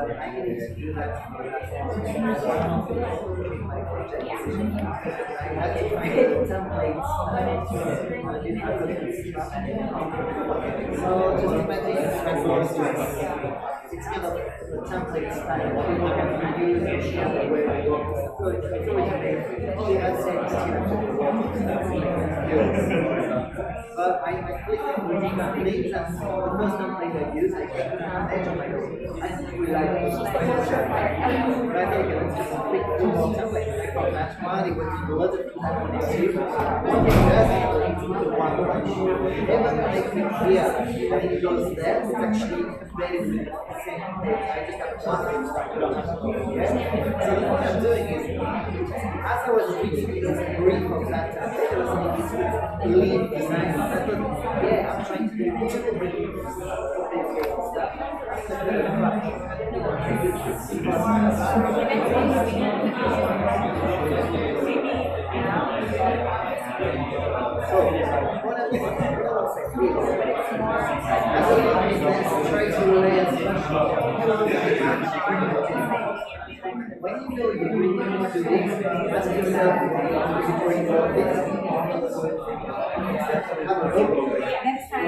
but I needed to do that for my project. I had to create templates so just imagine it's kind of the template style people can reuse and share the way I work. So it's always made. I'd say it's but I clicked on the templates and the first template I used, I clicked on the edge of my own. I didn't really like this style. But I thought, okay, let's just click two more templates. I thought that's fine, it was loads of people on the table. One thing does is the one punch. Even when I click here, when it goes there, it's actually embedded with the same page. I just have one thing to start with. So what I'm doing is, as I was reading this brief of that template, I was thinking, lead design. I thought, yeah, I'm trying to do really stuff. So, what I think try to relay as much when you know you really need to do this, ask yourself before you go this. Next time.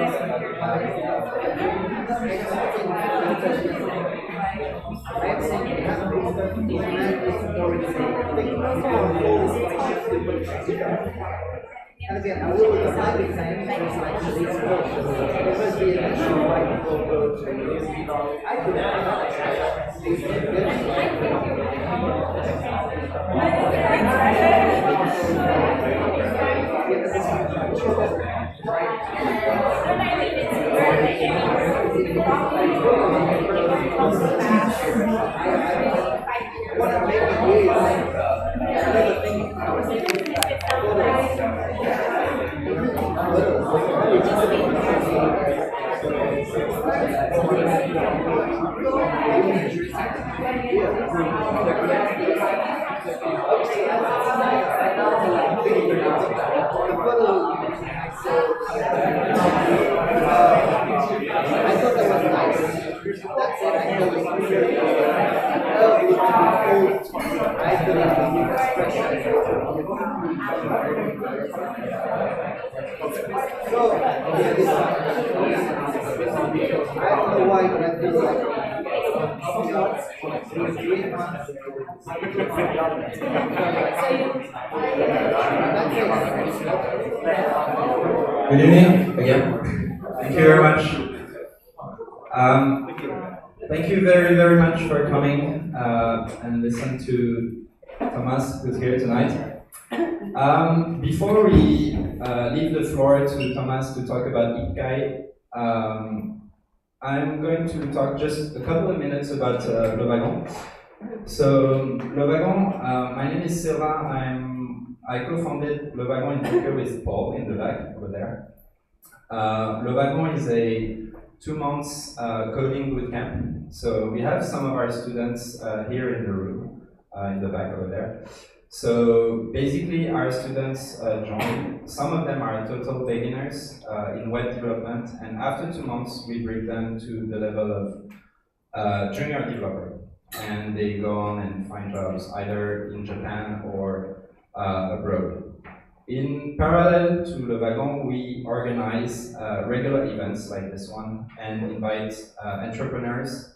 And again, I will decide the same things like this because the initial white people go to I could have what I'm making is another thing. I thought that was nice. That's it. I know it's really I believe in the expression. So, yeah, this one. I don't know why, but I feel like 3 months. Good evening again. Thank you very much. Thank you very, very much for coming and listen to Thomas, who's here tonight. Before we leave the floor to Thomas to talk about Ikkai, I'm going to talk just a couple of minutes about Le Wagon. So, Le Wagon, my name is Sylvain. I co-founded Le Wagon in Tokyo with Paul in the back over there. Le Wagon is a 2 months coding bootcamp. So we have some of our students here in the room, in the back over there. So basically our students join. Some of them are total beginners in web development, and after 2 months we bring them to the level of junior developer. And they go on and find jobs either in Japan or abroad. In parallel to Le Wagon, we organize regular events like this one and invite entrepreneurs,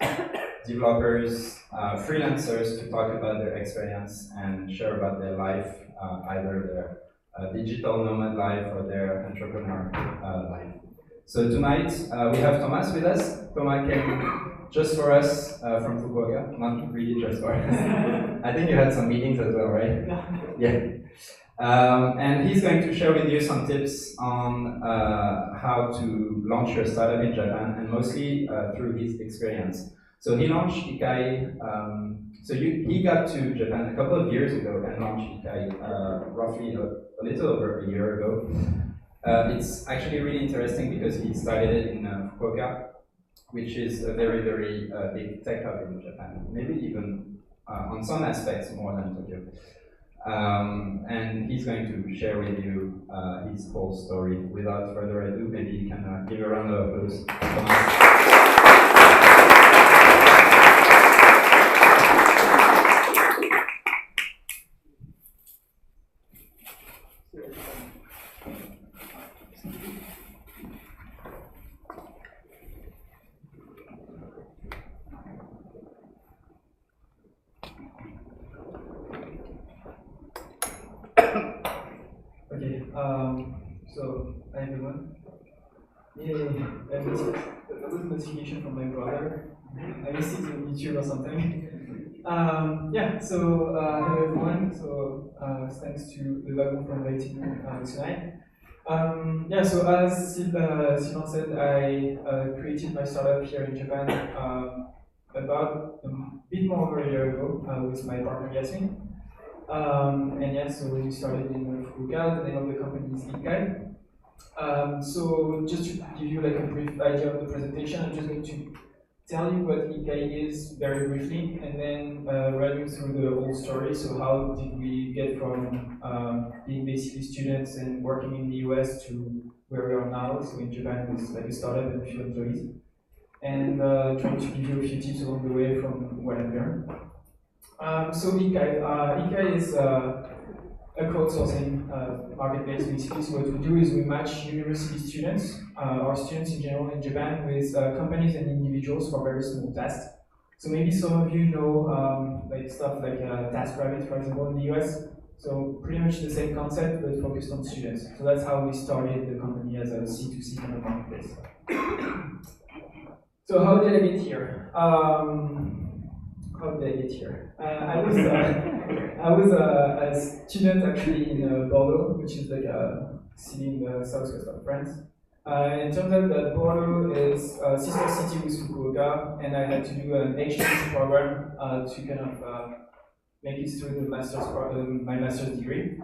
developers, freelancers to talk about their experience and share about their life, either their digital nomad life or their entrepreneur life. So tonight we have Thomas with us. Thomas came just for us from Fukuoka, not really just for us. I think you had some meetings as well, right? Yeah. And he's going to share with you some tips on how to launch your startup in Japan, and mostly through his experience. So he launched Ikkai, he got to Japan a couple of years ago and launched Ikkai roughly a little over a year ago. It's actually really interesting because he started it in Fukuoka, which is a very, very big tech hub in Japan, maybe even on some aspects more than Tokyo. And he's going to share with you his whole story. Without further ado, maybe you can give a round of applause. everyone. Yay, that was a notification from my brother. I guess it's on YouTube or something. Yeah, so hello everyone. So thanks to the Wagon for inviting me tonight. Yeah, so as Sylvain said, I created my startup here in Japan about a bit more over a year ago with my partner Yasmin. And yeah, so we started in Fukuoka. The name of the company is Ikkai. So just to give you like a brief idea of the presentation, I'm just going to tell you what Ikkai is very briefly, and then run you through the whole story. So how did we get from being basically students and working in the US to where we are now, so in Japan with like a startup and a few employees, and trying to give you a few tips along the way from what I've learned. So Ikkai is a crowdsourcing marketplace basically. So what we do is we match university students, or students in general in Japan, with companies and individuals for very small tasks. So maybe some of you know like stuff like TaskRabbit, for example, in the US. So pretty much the same concept, but focused on students. So that's how we started the company as a C2C kind of marketplace. So how did I get here? How did I get here? I was a student actually in Bordeaux, which is like a city in the southwest of France. It turns out that Bordeaux is a sister city with Fukuoka, and I had to do an exchange program to kind of make it through the my master's degree.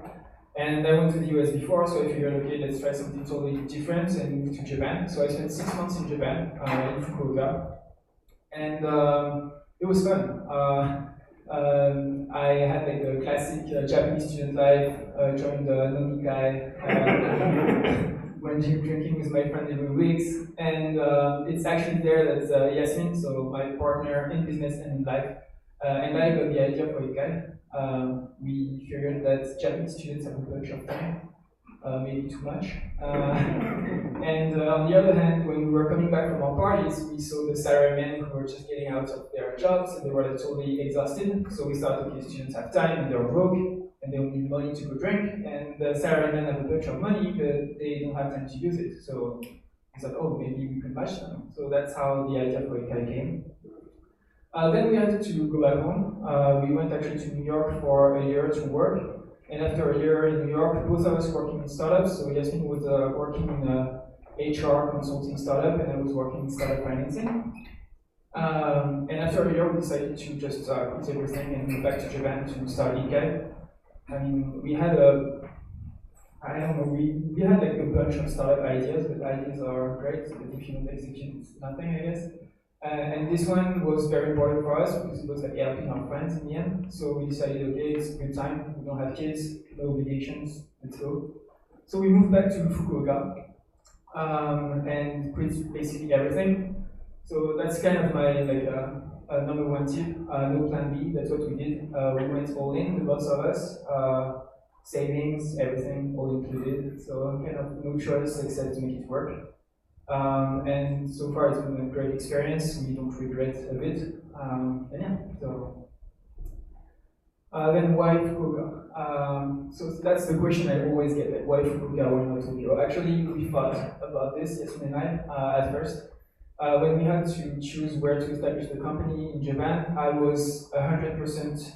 And I went to the US before, so I figured, okay, let's try something totally different and move to Japan. So I spent 6 months in Japan, in Fukuoka, and it was fun. I had like the classic Japanese student life, joined the nomikai, went drinking with my friend every week, and it's actually there that Yasmin, so my partner in business and in life, and I got the idea for Ikkai. We figured that Japanese students have a bunch of time, maybe too much. And on the other hand, when we were coming back from our parties, we saw the salarymen who were just getting out of their jobs and they were like, totally exhausted. So we thought, okay, students have time and they're broke and they will need money to go drink. And the salarymen have a bunch of money, but they don't have time to use it. So we thought, oh, maybe we could match them. So that's how the idea for Ikkai came. Then we had to go back home. We went actually to New York for a year to work. And after a year in New York, both of us working in startups. So Yasmin was working in a HR consulting startup, and I was working in startup financing. And after a year, we decided to just quit everything and move back to Japan to start Ikkai. I mean, we had I don't know, we had like a bunch of startup ideas, but ideas are great, but if you don't execute, it's nothing, I guess. And this one was very important for us because it was like helping our friends in the end. So we decided, okay, it's a good time. We don't have kids, no obligations, let's go. So we moved back to Fukuoka and quit basically everything. So that's kind of my like number one tip. No plan B. That's what we did. We went all in, the both of us. Savings, everything, all included. So kind of no choice except to make it work. And so far it's been a great experience. We don't regret a bit. And yeah, so then why Fukuoka? So that's the question I always get, like, why Fukuoka, why not Tokyo? Actually, we thought about this, Yasmin and I, at first. When we had to choose where to establish the company in Japan, I was 100%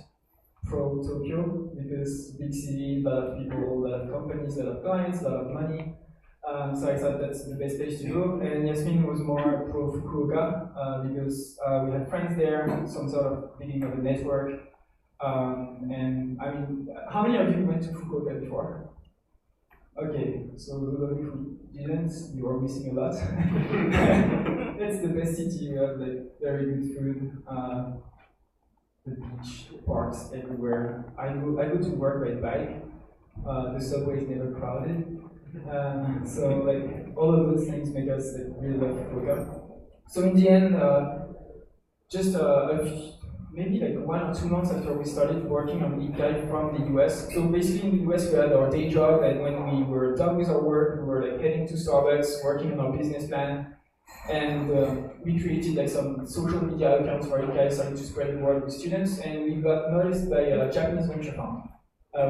pro Tokyo because big city, a lot of people, a lot of companies, a lot of clients, a lot of money. So I thought that's the best place to go. And Yasmin was more pro Fukuoka because we had friends there, some sort of beginning of a network. And I mean, how many of you went to Fukuoka before? Okay, so those of you who didn't, you are missing a lot. It's the best city. You have like very good food, the beach, parks everywhere. I go to work by bike. The subway is never crowded. So like all of those things make us like, really love Fukuoka. So in the end, just maybe like 1 or 2 months after we started working on Ikkai from the US. So basically in the US we had our day job, and when we were done with our work, we were like heading to Starbucks, working on our business plan, and we created like some social media accounts for Ikkai, starting to spread the word with students, and we got noticed by a Japanese venture fund.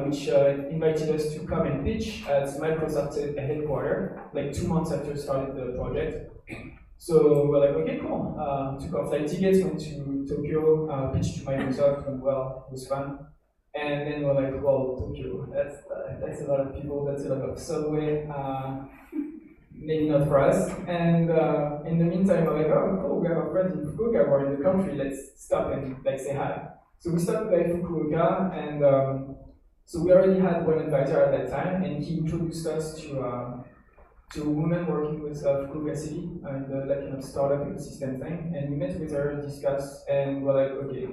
which invited us to come and pitch at Microsoft's headquarters, like 2 months after starting the project. So we're like, okay, cool. Took our flight tickets, went to Tokyo, pitched to Microsoft, went well, it was fun. And then we're like, well, Tokyo, that's a lot of people, that's a lot of subway, maybe not for us. And in the meantime, we're like, oh, cool, we have a friend in Fukuoka, we're in the country, let's stop and like say hi. So we stopped by Fukuoka, and so we already had one advisor at that time, and he introduced us to a woman working with Fukuoka City in the like kind of startup ecosystem thing. And we met with her, discussed, and we're like, okay,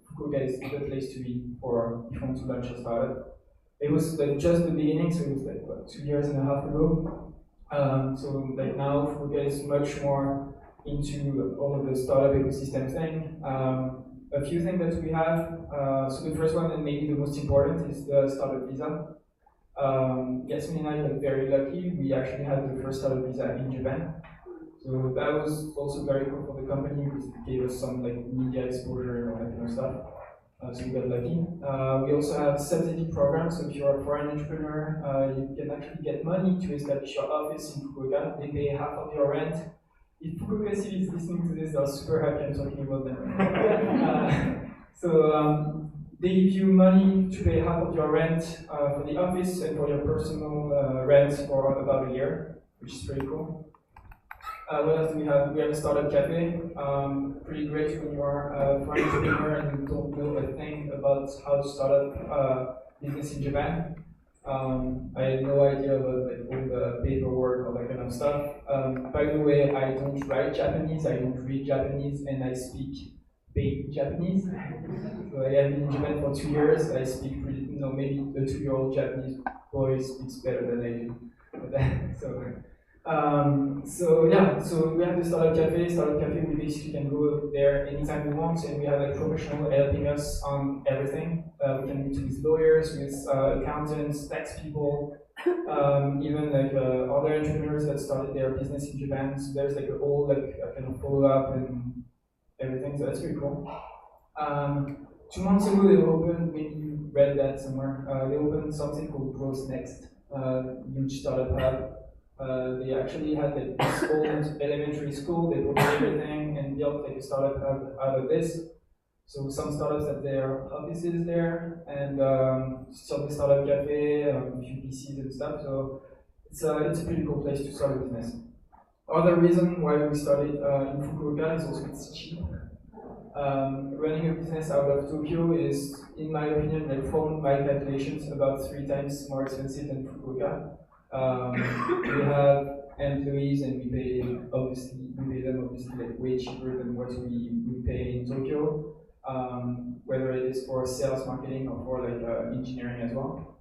Fukuoka is the place to be for if you want to launch a startup. It was like just the beginning, so it was like what, 2 years and a half ago. So like now Fukuoka is much more into all of the startup ecosystem thing. A few things that we have. So the first one, and maybe the most important, is the startup visa. Yasmin and I were very lucky. We actually had the first startup visa in Japan. So that was also very cool for the company because it gave us some like media exposure and all that kind of stuff. So we got lucky. We also have subsidy programs. So if you're a foreign entrepreneur, you can actually get money to establish your office in Fukuoka. They pay half of your rent. If Fukuoka City is listening to this, they're super happy I'm talking about them. So they give you money to pay half of your rent for the office and for your personal rent for about a year, which is pretty cool. What else do we have? We have a startup cafe. Pretty great when you are a foreign entrepreneur and you don't know a thing about how to start up business in Japan. I had no idea about like all the paperwork, all that kind of stuff. By the way, I don't write Japanese, I don't read Japanese, and I speak basic Japanese. So I have been in Japan for 2 years. I speak really, maybe the 2-year-old Japanese boy speaks better than I do. So we have the startup cafe. Startup cafe, we basically can go there anytime we want, and we have like professional helping us on everything. We can meet with lawyers, with accountants, tax people, even like other entrepreneurs that started their business in Japan. So there's like a whole like kind of follow up and everything. So that's pretty cool. 2 months ago, they opened. Maybe you read that somewhere. They opened something called Growth Next, huge startup hub. They actually had like this old elementary school. They brought everything and built like a startup hub out of this. So some startups have their offices there, and some startup cafe, a few PCs and stuff. So it's a pretty cool place to start a business. Other reason why we started in Fukuoka is also it's cheap. Running a business out of Tokyo is, in my opinion, like from my calculations, about 3 times more expensive than Fukuoka. We have employees, and we pay them obviously like way cheaper than what we pay in Tokyo. Whether it is for sales, marketing, or for like engineering as well.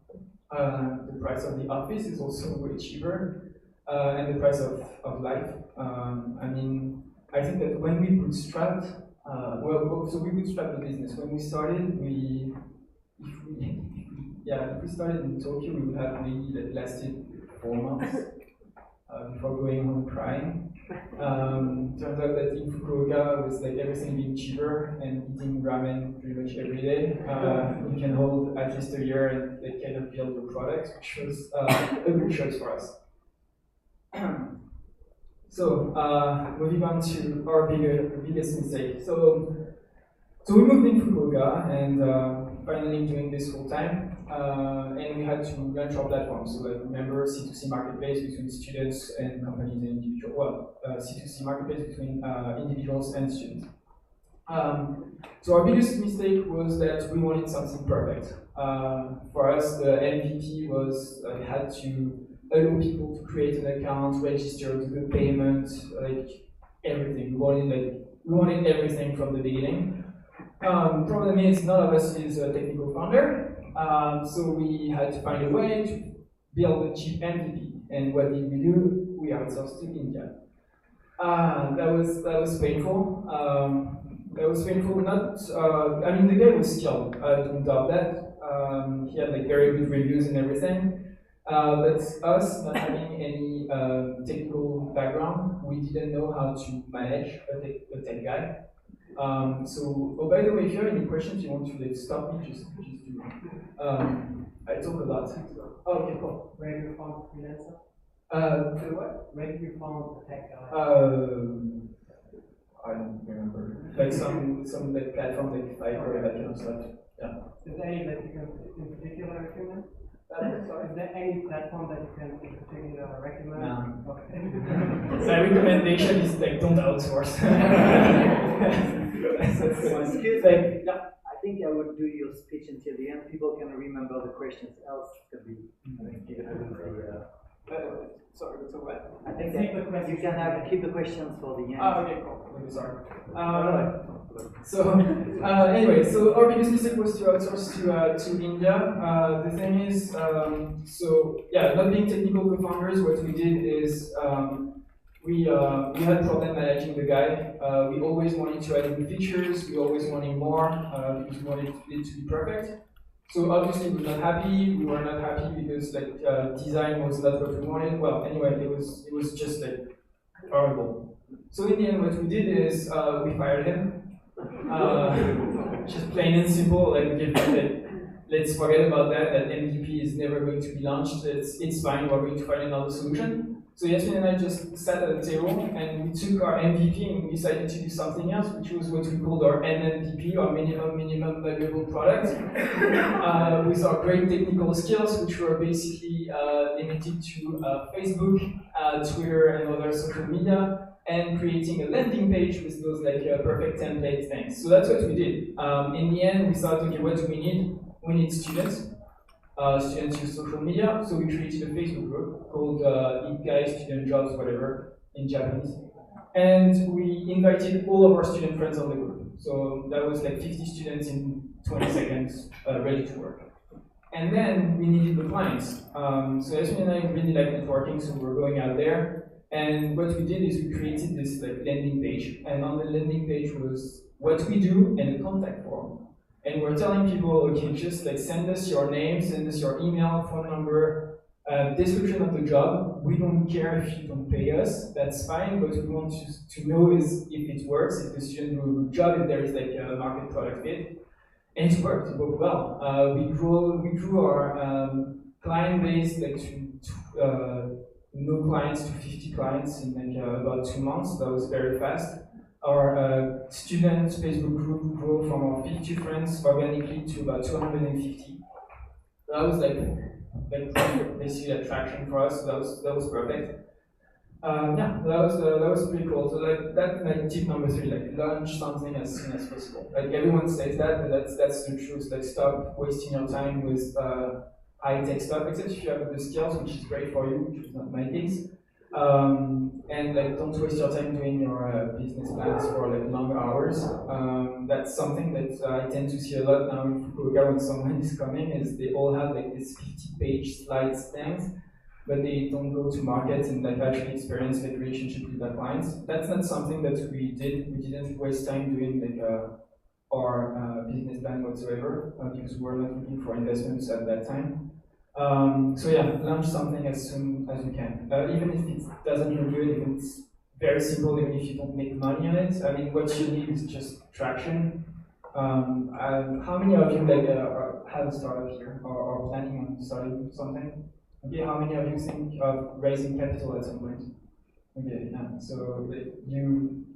The price of the office is also way cheaper, and the price of life. I mean, I think that when we bootstrapped, so we bootstrapped the business. When we started, if we started in Tokyo, we would have maybe like lasted 4 months before going home crying. Turns out that in Fukuoka, with like everything being cheaper and eating ramen pretty much every day, you can hold at least a year and like kind of build your product, which was a good choice for us. So moving on to our biggest mistake. So we moved in Fukuoka and finally doing this full time. And we had to launch our platform. So like remember C2C marketplace between students and companies and individuals. Well, C2C marketplace between individuals and students. So our biggest mistake was that we wanted something perfect. For us, the MVP was had to allow people to create an account, register, do the payment, like everything. We wanted everything from the beginning. Problem is, none of us is a technical founder. So we had to find a way to build a cheap MVP. And what did we do? We outsourced to India. That was painful. That was painful. I mean, the guy was skilled. I don't doubt that. He had like very good reviews and everything. But us not having any technical background, we didn't know how to manage a tech guy. So, by the way, if you have any questions you want to stop me, just do. I talk a lot. Oh, okay, cool. Where do you found freelancer? To what? Where do you found the tech guy? I don't remember. Like some like platform like Fiverr or that kind of stuff. Yeah. Is there any that you can in particular recommend? Sorry. Is there any platform that you can in particular recommend? No. Okay. My recommendation is like don't outsource. Excuse me. I think I would do your speech until the end. People can remember the questions. Else, it could be. Sorry, so what? I think that you can keep the questions for the end. Oh, okay, cool. Okay, sorry. Anyway, so our biggest mistake was to outsource to India. The thing is, not being technical co-founders, what we did is we had problem managing the guy. We always wanted to add new features. We always wanted more because we wanted it to be perfect. So obviously we were not happy. We were not happy because like design was not what we wanted. Well, anyway, it was just like horrible. So in the end, what we did is we fired him. Just plain and simple. Like let's forget about that. That MVP is never going to be launched. It's fine. We're going to find another solution. So Yasmin and I just sat at the table and we took our MVP and we decided to do something else, which was what we called our MMPP, or minimum valuable product, with our great technical skills, which were basically limited to Facebook, Twitter, and other social media, and creating a landing page with those like perfect template things. So that's what we did. In the end, we thought, okay, what do we need? We need students. Students use social media, so we created a Facebook group called Ikkai Student Jobs, whatever, in Japanese. And we invited all of our student friends on the group. So that was like 50 students in 20 seconds, ready to work. And then we needed the clients. So Yasmin and I really like networking, so we're going out there. And what we did is we created this like landing page. And on the landing page was what we do and a contact form. And we're telling people, okay, just like send us your name, send us your email, phone number, description of the job. We don't care if you don't pay us, that's fine, but we want to know is if it works, if the student do a good job, if there is like a market product fit. And it worked, it worked well. We grew our client base like to no clients to 50 clients in like about 2 months. That was very fast. Our student Facebook group grew from our 50 friends organically to about 250. That was like basically attraction for us. So that was perfect. That was pretty cool. So like that, like tip number 3, like launch something as soon as possible. Like everyone says that, but that's the truth. Like stop wasting your time with high-tech stuff, except if you have the skills, which is great for you, which is not my case. And like don't waste your time doing your business plans for like long hours. That's something that I tend to see a lot now in Fukuoka when someone is coming, is they all have like this 50-page slides things, but they don't go to market and like actually experience like relationship with their clients. That's not something that we did. We didn't waste time doing like our business plan whatsoever because we were not looking for investments at that time. Launch something as soon as you can. Even if it doesn't look good, even if it's very simple, even if you don't make money on it. I mean, what you need is just traction. How many of you like have a startup here or are planning on starting something? Okay, how many of you think of raising capital at some point? Okay, yeah. So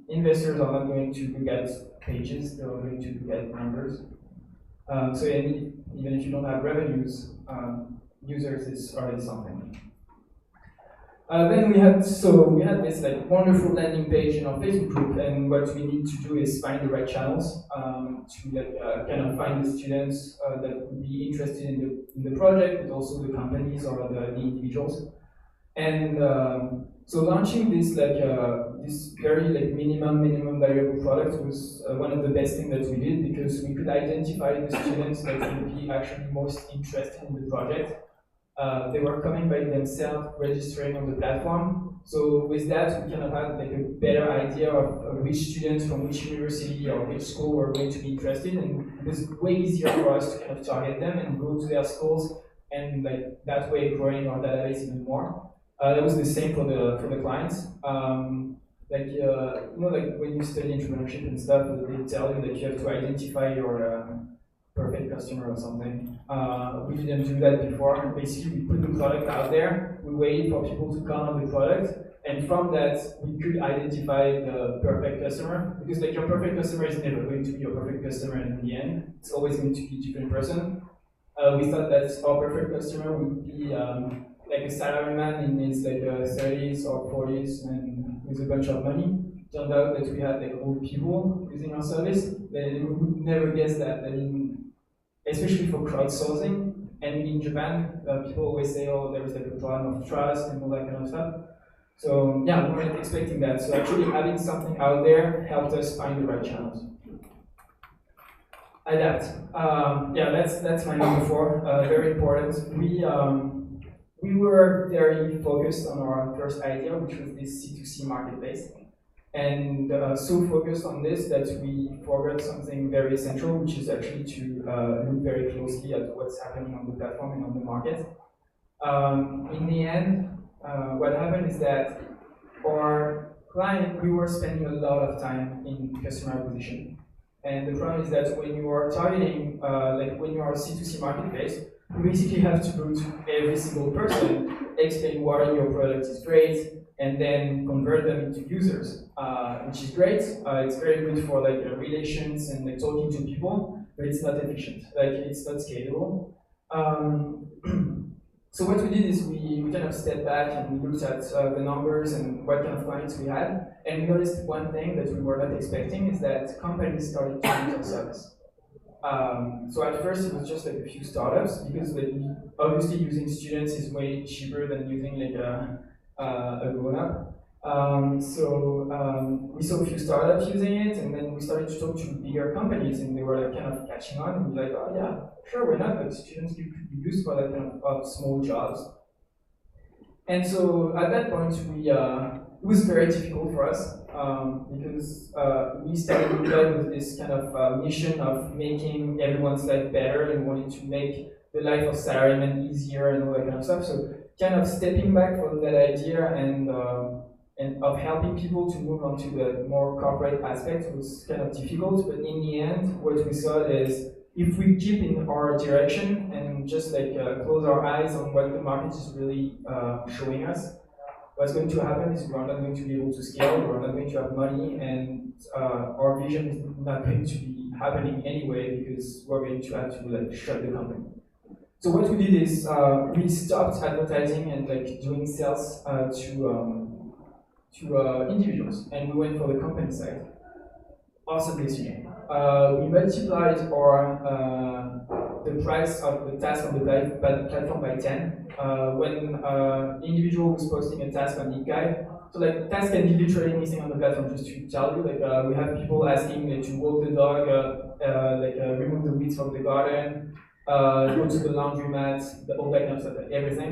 investors are not going to look at pages; they are going to look at numbers. Even if you don't have revenues, users is already something. Then we had this like wonderful landing page in our Facebook group, and what we need to do is find the right channels to like kind of find the students that would be interested in the project, but also the companies or the individuals. And so launching this this very like minimum valuable product was one of the best things that we did, because we could identify the students that would be actually most interested in the project. They were coming by themselves, registering on the platform. So with that, we kind of had like a better idea of which students from which university or which school were going to be interested, and it was way easier for us to kind of target them and go to their schools, and like that way growing our database even more. That was the same for the clients. Like when you study entrepreneurship and stuff, they tell you that you have to identify your perfect customer or something. We didn't do that before. Basically, we put the product out there, we waited for people to come on the product, and from that, we could identify the perfect customer, because like your perfect customer is never going to be your perfect customer in the end. It's always going to be a different person. We thought that our perfect customer would be like a salaryman in his like 30s or 40s and with a bunch of money. Turned out that we had like old people using our service. They would never guess that. I mean, especially for crowdsourcing. And in Japan, people always say, oh, there's like a problem of trust and all that kind of stuff. So yeah, we weren't expecting that. So actually having something out there helped us find the right channels. Adapt. Yeah, that's my number 4. Very important. We were very focused on our first idea, which was this C2C marketplace. And so focused on this that we forgot something very essential, which is actually to look very closely at what's happening on the platform and on the market. In the end, what happened is that our client, we were spending a lot of time in customer acquisition. And the problem is that when you are targeting, like when you are a C2C marketplace, you basically have to go to every single person, explain why your product is great, and then convert them into users, which is great. It's very good for like relations and like talking to people, but it's not efficient. Like it's not scalable. So what we did is we kind of stepped back and we looked at the numbers and what kind of clients we had, and we noticed one thing that we were not expecting is that companies started to use our service. So at first it was just like a few startups, because like obviously using students is way cheaper than using like a grown-up. We saw a few startups using it, and then we started to talk to bigger companies, and they were like kind of catching on, and we're like, oh yeah, sure, why not? But students could be used for that kind of small jobs. And so at that point, it was very difficult for us because we started with this kind of mission of making everyone's life better and wanting to make the life of salarymen easier and all that kind of stuff. So kind of stepping back from that idea and of helping people to move on to the more corporate aspect was kind of difficult. But in the end, what we saw is if we keep in our direction and just like close our eyes on what the market is really showing us, what's going to happen is we're not going to be able to scale, we're not going to have money, and our vision is not going to be happening anyway because we're going to have to like shut the company. So what we did is we stopped advertising and like doing sales to individuals, and we went for the company side. Awesome listening. We multiplied the price of the task on the platform by 10. When individual was posting a task on Ikkai, so like task can be literally anything on the platform. Just to tell you, like we have people asking to walk the dog, remove the weeds from the garden, go to the laundromat, all that kind of stuff, like everything.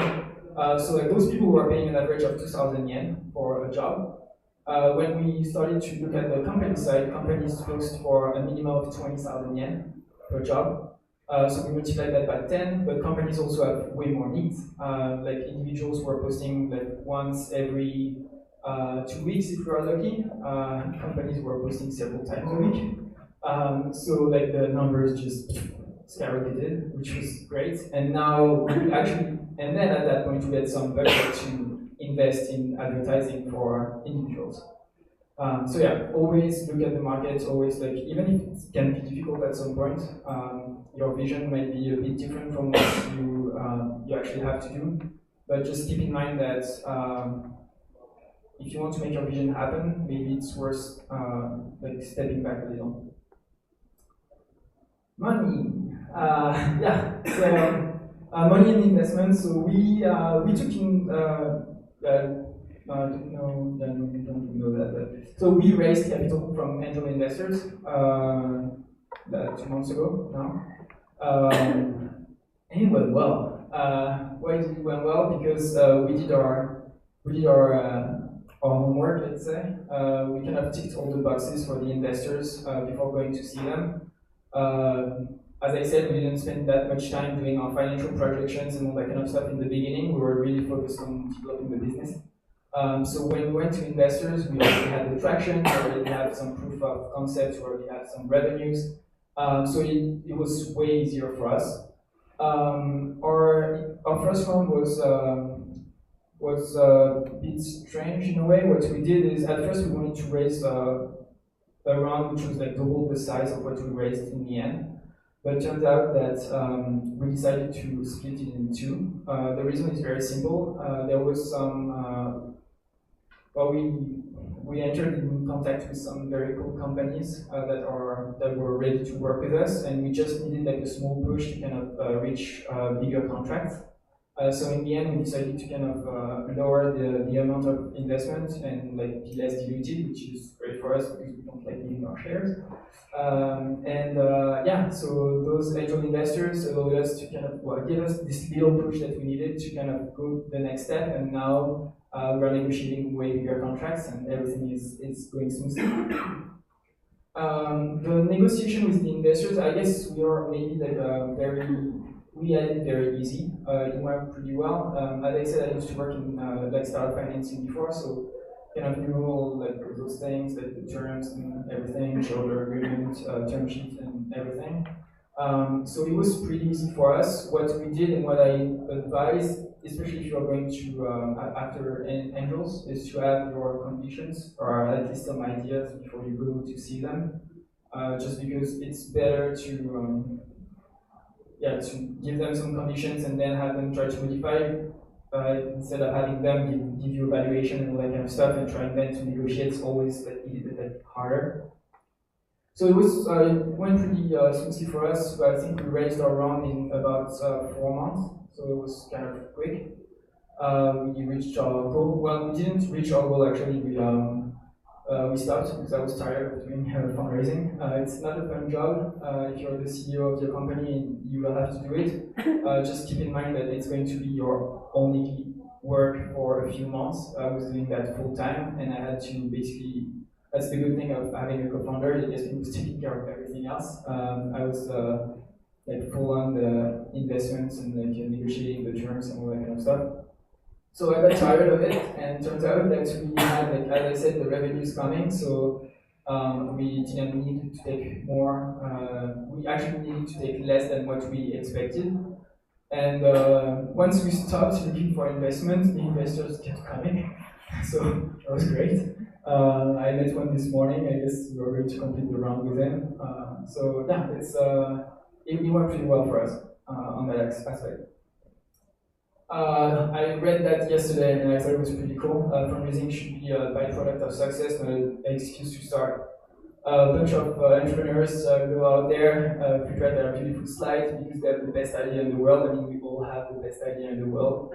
So like those people were paying an average of 2,000 yen for a job. When we started to look at the company side, companies post for a minimum of 20,000 yen per job. So we multiplied that by 10, but companies also have way more needs. Like individuals were posting like once every 2 weeks if we are lucky. Companies were posting several times a week. So like the numbers just skyrocketed, which was great. And now we actually, and then at that point we had some budget to invest in advertising for individuals. So yeah, always look at the market, always like, even if it can be difficult at some point, your vision might be a bit different from what you actually have to do. But just keep in mind that if you want to make your vision happen, maybe it's worth like stepping back a little. Money. Yeah, so money and investment. So we took in, don't know that, but so we raised capital from angel investors 2 months ago now. And it went well. Why did it went well? Because we did our homework, let's say. We kind of ticked all the boxes for the investors before going to see them. As I said, we didn't spend that much time doing our financial projections and all that kind of stuff in the beginning. We were really focused on developing the business. So when we went to investors, we already had the traction, we already had some proof of concept, we already had some revenues. So it was way easier for us. Our first round was a bit strange in a way. What we did is at first we wanted to raise a round which was like double the size of what we raised in the end. But it turns out that we decided to split it in two. The reason is very simple. There was some, well, we entered in contact with some very cool companies that were ready to work with us, and we just needed like a small push to kind of reach bigger contracts. So in the end, we decided to kind of lower the amount of investment and like be less diluted, which is great for us because we don't like giving our shares. Yeah, so those angel investors allowed us to kind of give us this little push that we needed to kind of go the next step, and now we're negotiating way bigger contracts and everything is going smoothly. The negotiation with the investors, I guess we are maybe like we had it very easy. It went pretty well. As I said, I used to work in like startup financing before, so kind of knew all like those things, like the terms and everything, shareholder agreement, term sheet and everything. So it was pretty easy for us. What we did and what I advise, especially if you are going to after angels, is to have your conditions or at least some ideas before you go to see them. Just because it's better to give them some conditions and then have them try to modify instead of having them give you evaluation and all that kind of stuff and trying then to negotiate. It's always like harder. So it went pretty smoothly for us. I think we raised our round in about 4 months, so it was kind of quick. We reached our goal. Well, we didn't reach our goal actually. We stopped because I was tired of doing fundraising. It's not a fun job. If you're the CEO of your company, you will have to do it. Just keep in mind that it's going to be your only work for a few months. I was doing that full time, and I had to basically. That's the good thing of having a co-founder. It just was taking care of everything else. I was like full on the investments and like negotiating the terms and all that kind of stuff. So I got tired of it, and turns out that we had, like, as I said, the revenues coming, so we didn't need to take more. We actually needed to take less than what we expected. And once we stopped looking for investment, the investors kept coming. So that was great. I met one this morning. I guess we were going to complete the round with him. So yeah, it went pretty well for us on that aspect. I read that yesterday and I thought it was pretty cool. Fundraising should be a byproduct of success, not an excuse to start. A bunch of entrepreneurs go out there, prepare their beautiful slides because they have the best idea in the world. I mean, we all have the best idea in the world.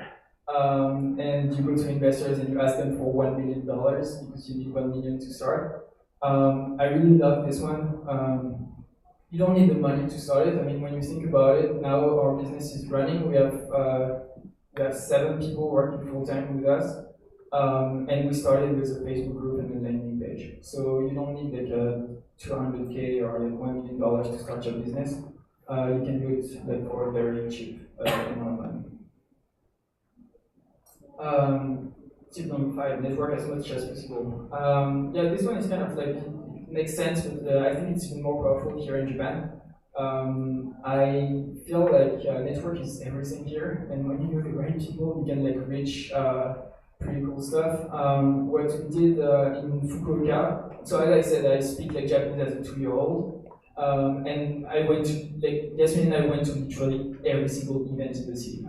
And you go to investors and you ask them for $1 million because you need 1 million to start. I really love this one. You don't need the money to start it. I mean, when you think about it, now our business is running. We have 7 people working full time with us, and we started with a Facebook group and a landing page. So you don't need like a $200K or like $1 million to start your business. You can do it like for a very cheap amount of money. Tip number 5: network as much as possible. Yeah, this one is kind of like it makes sense, but I think it's even more powerful here in Japan. I feel like network is everything here, and when you know the right people, you can like reach pretty cool stuff. What we did in Fukuoka, so as I said, I speak like Japanese as a 2-year-old, and I went to like Yasmin and I went to literally every single event in the city.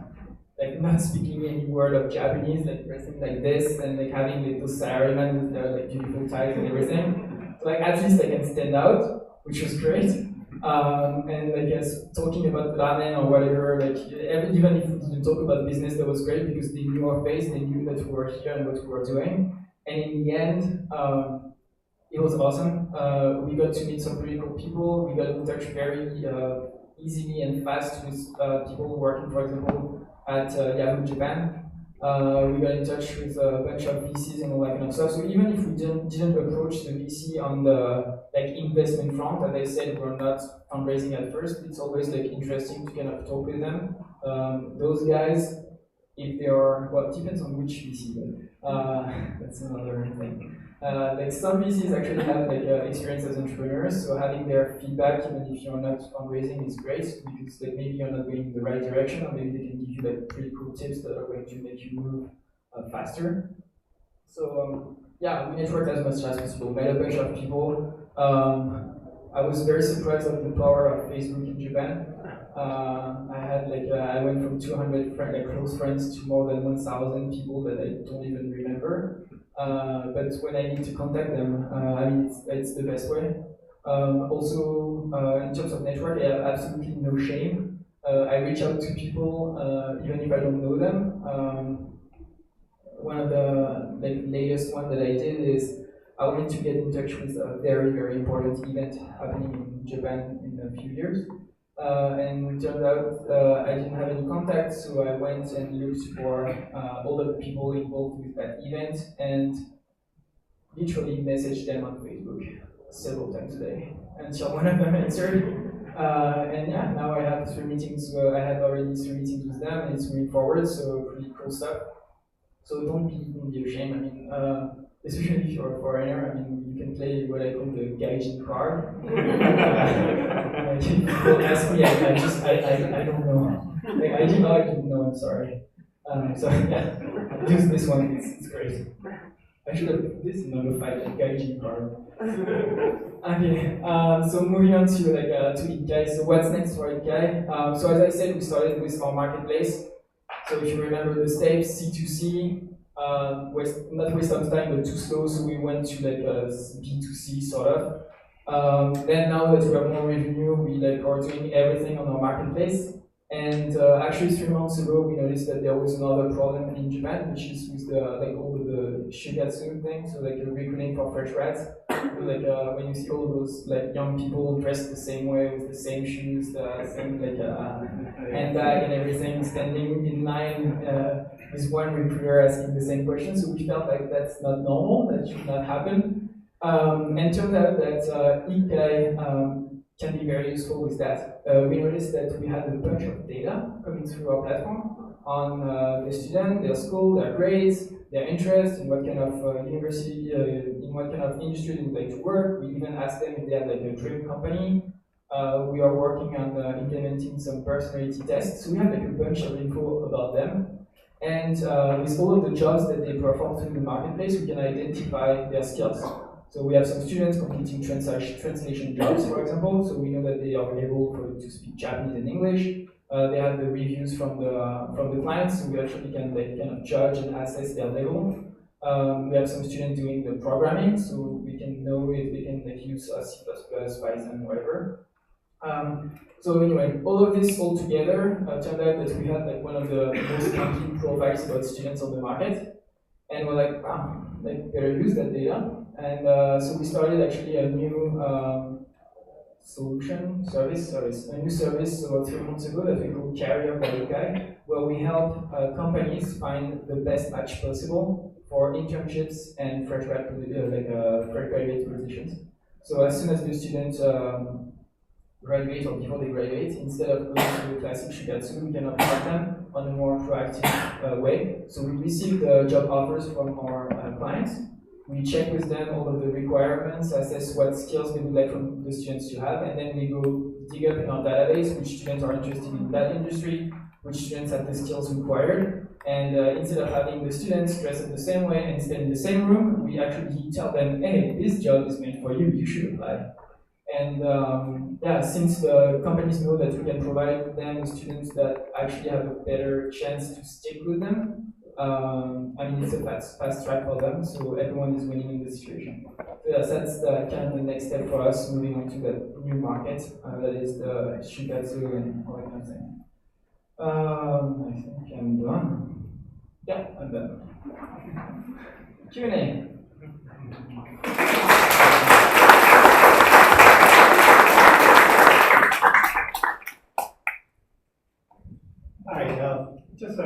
Like not speaking any word of Japanese, like dressing like this, and like having like those salarymen with their like beautiful ties and everything. So like at least I can stand out, which was great. And I guess talking about ramen or whatever, like even if we didn't talk about business, that was great because they knew our face, they knew that we were here and what we were doing. And in the end, it was awesome. We got to meet some pretty cool people. We got in touch very easily and fast with people working, for example, at Yahoo Japan. We got in touch with a bunch of VCs and all that kind of stuff. So even if we didn't approach the VC on the like investment front, as I said, we're not fundraising at first. It's always like interesting to kind of talk with them. Those guys, if they are, well, it depends on which VC, but that's another thing. Like some VCs actually have like experience as entrepreneurs, so having their feedback, even if you're not fundraising, is great because like maybe you're not going in the right direction, or maybe they can give you like pretty cool tips that are going to make you move faster. So yeah, we networked as much as possible. Met a bunch of people. I was very surprised of the power of Facebook in Japan. I had like I went from 200 close friends to more than 1,000 people that I don't even remember. But when I need to contact them, I mean it's the best way. Also, in terms of network, I have absolutely no shame. I reach out to people even if I don't know them. One of the latest one that I did is I wanted to get in touch with a very, very important event happening in Japan in a few years. And it turned out I didn't have any contacts, so I went and looked for all of the people involved with that event and literally messaged them on Facebook several times a day until one of them answered. And yeah, now I have 3 meetings. I have already 3 meetings with them, and it's moving forward, so pretty cool stuff. So don't be ashamed. I mean, especially if you're a foreigner, I mean, you can play what I call the gaijin card. People ask me, I don't know. Like, I didn't know, I'm sorry. So yeah, use this one, it's great. I should have put this in number 5, like gaijin card. Okay, so moving on to to Ikkai. So what's next for Ikkai? So as I said, we started with our marketplace. So if you remember the steps, C2C, not waste of time, but too slow, so we went to like a B2C sort of. Then now that we have more revenue, we are doing everything on our marketplace. And actually 3 months ago, we noticed that there was another problem in Japan, which is with the all of the shugatsu thing, so recruiting for fresh grads. When you see all those young people dressed the same way with the same shoes, the same handbag and everything, standing in line with one recruiter asking the same question. So we felt like that's not normal, that should not happen. And turned out that Ikkai can be very useful with that. We noticed that we had a bunch of data coming through our platform on the student, their school, their grades, their interest, in what kind of university, in what kind of industry they would like to work. We even asked them if they had a dream company. We are working on implementing some personality tests. So we have a bunch of info about them. And with all of the jobs that they perform through the marketplace, we can identify their skills. So we have some students completing translation jobs, for example. So we know that they are able to speak Japanese and English. They have the reviews from the clients, so we actually can kind of judge and assess their level. We have some students doing the programming, so we can know if they can use C++, Python, whatever. So anyway, all of this all together turned out that we had one of the most complete profiles about students on the market, and we're like, wow, better use that data. And so we started actually a new a new service about 3 months ago that we call Career by Ikkai, where we help companies find the best match possible for internships and fresh graduate positions. So as soon as the students graduate or before they graduate, instead of going to the classic shigatsu, we can apply them on a more proactive way. So we receive the job offers from our clients. We check with them all of the requirements, assess what skills they would like from the students to have, and then we go dig up in our database which students are interested in that industry, which students have the skills required. And instead of having the students dress up the same way and stay in the same room, we actually tell them, hey, this job is meant for you, you should apply. And yeah, since the companies know that we can provide them with students that actually have a better chance to stick with them, I mean, it's a fast track for them, so everyone is winning in this situation. So yes, that's kind of the next step for us, moving on to the new market, that is the Shugatsu and all that kind of thing. I think I'm done. Yeah, I'm done. Q&A. Hi, just a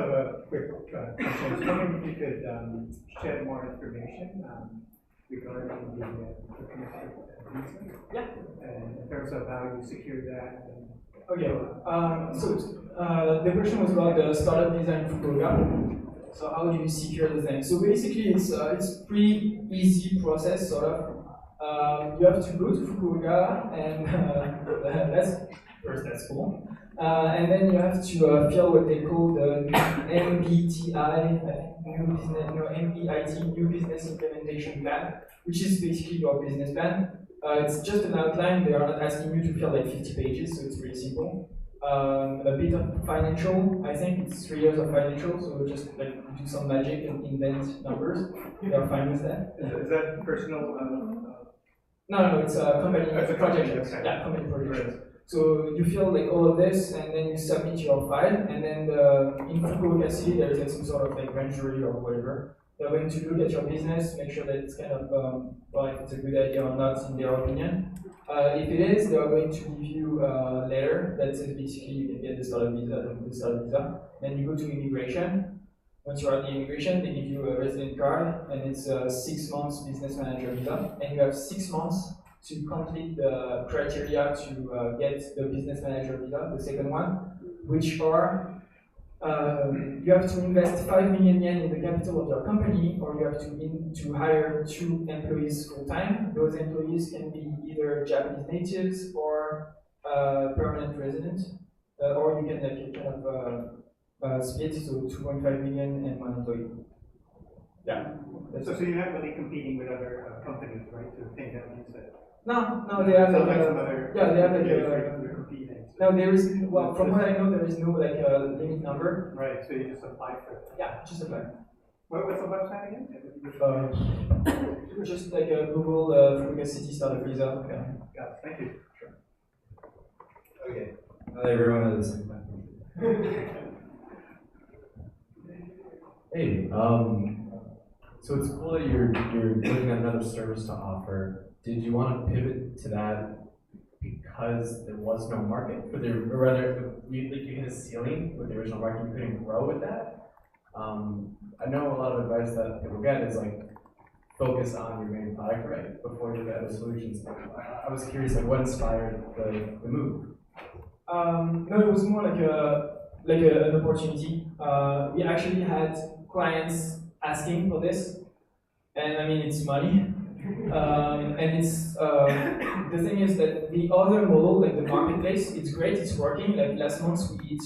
quick question. I was wondering if you could share more information regarding the commission visa. Yeah. And in terms of how you secure that, and Okay. The question was about the startup visa in Fukuoka. So how do you secure the thing? So basically, it's pretty easy process, sort of. You have to go to Fukuoka, and that's cool. And then you have to fill what they call the MBTI, MBIT, New Business Implementation Plan, which is basically your business plan. It's just an outline. They are not asking you to fill like 50 pages, so it's really simple. A bit of financial. I think it's 3 years of financial, so just like do some magic and invent numbers. They are fine with that. Is that personal? No, it's a company projections. Okay. Yeah, company projections. So you fill like all of this, and then you submit your file, and then in Fukuoka City there is like some sort of like grand jury or whatever. They're going to look at your business, make sure that it's kind of well, if it's a good idea or not in their opinion. If it is, they are going to give you a letter that says basically you can get the startup visa. Then you go to immigration. Once you're at the immigration, they give you a resident card, and it's a 6 months business manager visa, and you have 6 months to complete the criteria to get the business manager visa, the second one, which are you have to invest 5 million yen in the capital of your company, or you have to hire 2 employees full time. Those employees can be either Japanese natives or permanent residents, or you can like kind of split, so 2.5 million and 1 employee. Yeah. So you're not really competing with other companies, right? To obtain that visa. No, they have like they have like you're competing. no, there is, well, from what I know, there is no like limit number. Right. So you just apply for it. Yeah, just apply. What's the website again? Just like Google Fukuoka City startup visa. Okay. Yeah. Thank you. Sure. Okay. Not everyone has the same time. Hey, so it's cool that you're looking at another service to offer. Did you want to pivot to that because there was no market for or rather, you hit a ceiling with the original market, you couldn't grow with that? I know a lot of advice that people get is like, focus on your main product right before you get other solutions. I was curious, like, what inspired the move? No, it was more like an opportunity. We actually had clients asking for this, and I mean it's money. And it's the thing is that the other model, like the marketplace, it's great, it's working. Like last month we hit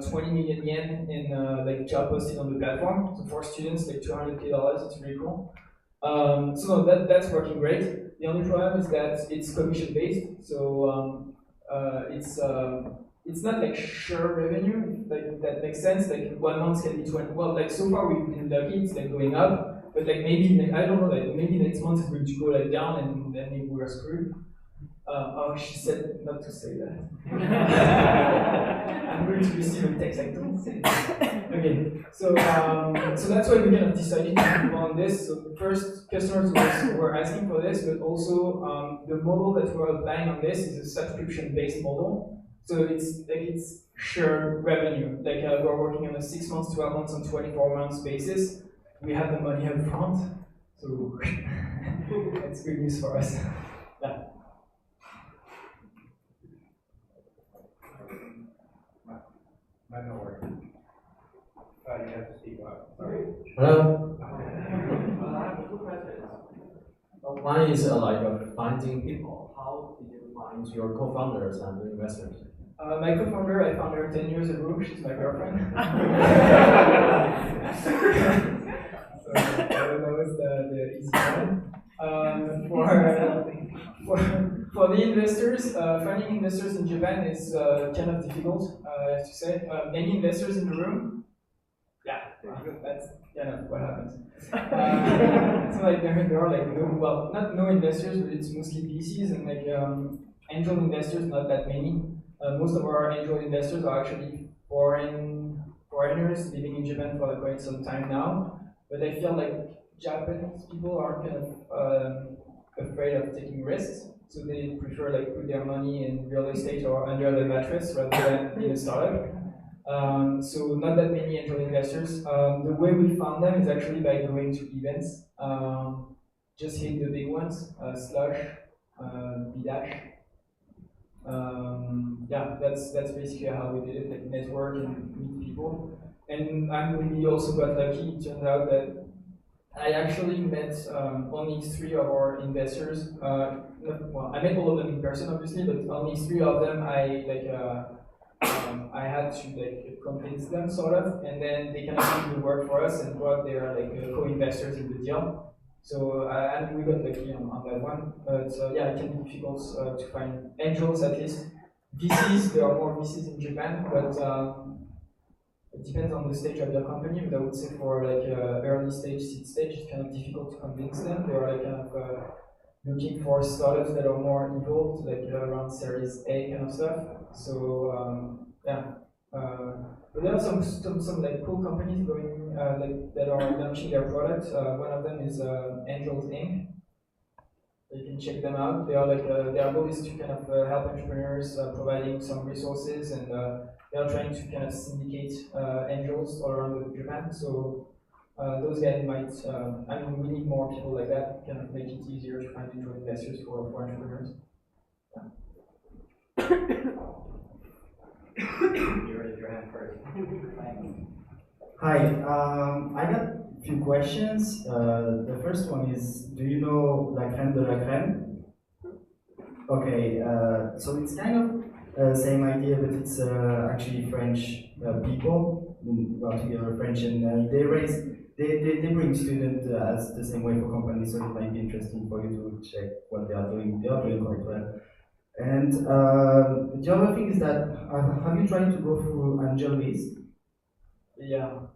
20 million yen in like job posted on the platform. So for students, like $200K, it's really cool. So that's working great. The only problem is that it's commission based. So it's not like sure revenue, like that makes sense. Like 1 month can be 20. Well, like so far we've been lucky, it's like going up. But like maybe, I don't know, like maybe next month it's going to go like down and then maybe we're screwed. Oh, she said not to say that. I'm going to receive a text, like don't say that. Okay, so that's why we kind of decided to move on this. So first, customers were asking for this, but also the model that we're applying on this is a subscription-based model. So it's sure revenue. Like we're working on a 6 months, 12 months, and 24 months basis. We have the money up front, so that's good news for us. Yeah. Might not work. You have to speak up. Sorry. Hello? One is like finding people. How did you find your co-founders and the investors? My co-founder, I found her 10 years ago. She's my girlfriend. So that was the easy one. For the investors, finding investors in Japan is kind of difficult, I have to say. Many investors in the room, yeah, that's kind of what happens. So like there are like not no investors, but it's mostly VCs and like angel investors, not that many. Most of our angel investors are actually foreigners living in Japan for quite some time now. But I feel like Japanese people are kind of afraid of taking risks, so they prefer like put their money in real estate or under the mattress rather than in a startup. So not that many angel investors. The way we found them is actually by going to events. Just hit the big ones, Slush, B-Dash. Yeah, that's basically how we did it, like network and meet people. And we also got lucky. It turned out that I actually met only three of our investors. Well, I met all of them in person, obviously, but only three of them I had to like convince them sort of, and then they kind of did the work for us and brought their like co-investors in the deal. So and we got lucky on that one. But yeah, it can be difficult to find angels at least. VCs, there are more VCs in Japan, but it depends on the stage of your company. But I would say for like early stage, seed stage, it's kind of difficult to convince them. They are like kind of looking for startups that are more involved, like around Series A kind of stuff. So yeah, but there are some like cool companies going like that are launching their products. One of them is Angels Inc. You can check them out. They are like their goal is to kind of help entrepreneurs, providing some resources, and they are trying to kind of syndicate angels all around Japan. So those guys might, I mean, we need more people like that, kind of make it easier to find angel investors for entrepreneurs. You raised your hand first. Hi, I got a few questions. The first one is, do you know La Crème de la Crème? Okay, so it's kind of same idea, but it's actually French people, well, together French, and they bring students as the same way for companies, so it might be interesting for you to check what they are doing. They are doing quite well. And the other thing is that, have you tried to go through Angel List? Yeah.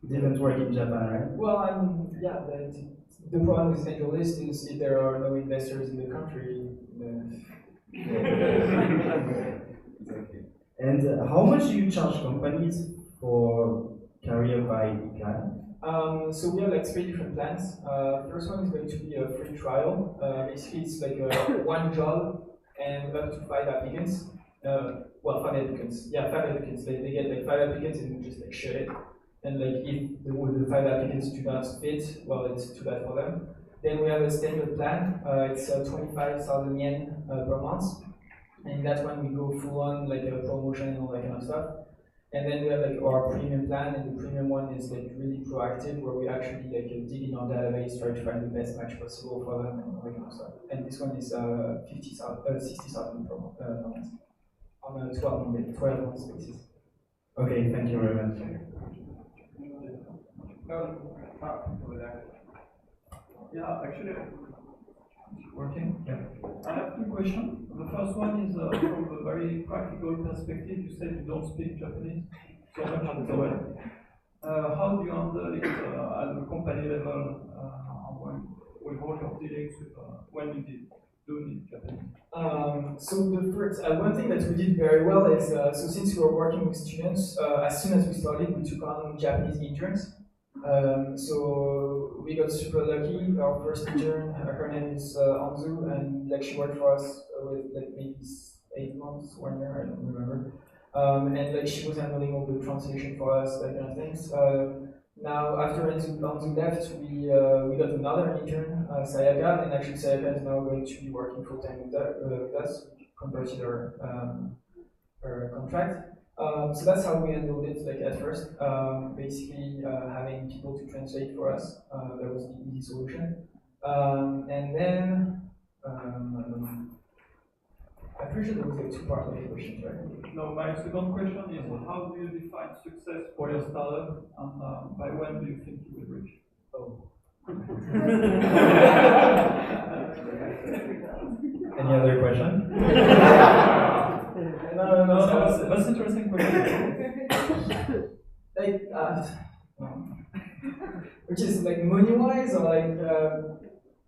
Didn't work in Japan, right? Well, yeah, the problem with Angel List is if there are no investors in the country, then Exactly. And how much do you charge companies for career by Ikkai? So we have like three different plans. First one is going to be a free trial. Basically, it's like one job and up to 5 applicants. Well, 5 applicants. Yeah, 5 applicants. They get like 5 applicants and we just like share it. And like if the 5 applicants do not fit, well, it's too bad for them. Then we have a standard plan. It's 25,000 yen per month. And that's when we go full on like a promotion and all that kind of stuff. And then we have like our premium plan, and the premium one is like really proactive, where we actually like dig in our database, try to find the best match possible for them and all that kind of stuff. And this one is 60,000 per month on a 12 months basis. Okay, thank you very much. Over there. Yeah, actually, working. Yeah. I have two questions. The first one is from a very practical perspective. You said you don't speak Japanese so much so well. How do you handle it at the company level with all your dealings with when you do need Japanese? So the first, one thing that we did very well is, so since we were working with students, as soon as we started, we took on Japanese interns. So we got super lucky. Our first intern, her name is Anzu, and like she worked for us with like maybe 8 months, 1 year, I don't remember. And like she was handling all the translation for us, that kind of things. Now after Anzu left, we got another intern, Sayaka, and actually Sayaka is now going to be working full time with us. We converted her contract. So that's how we handled it, like at first. Basically, having people to translate for us, that was the easy solution. And then, I'm pretty sure there was like 2 parts of the question, right? No, my second question is how do you define success for your startup, and by when do you think you will reach? Oh. Any other question? No, that's an interesting question. like, which is like money-wise or like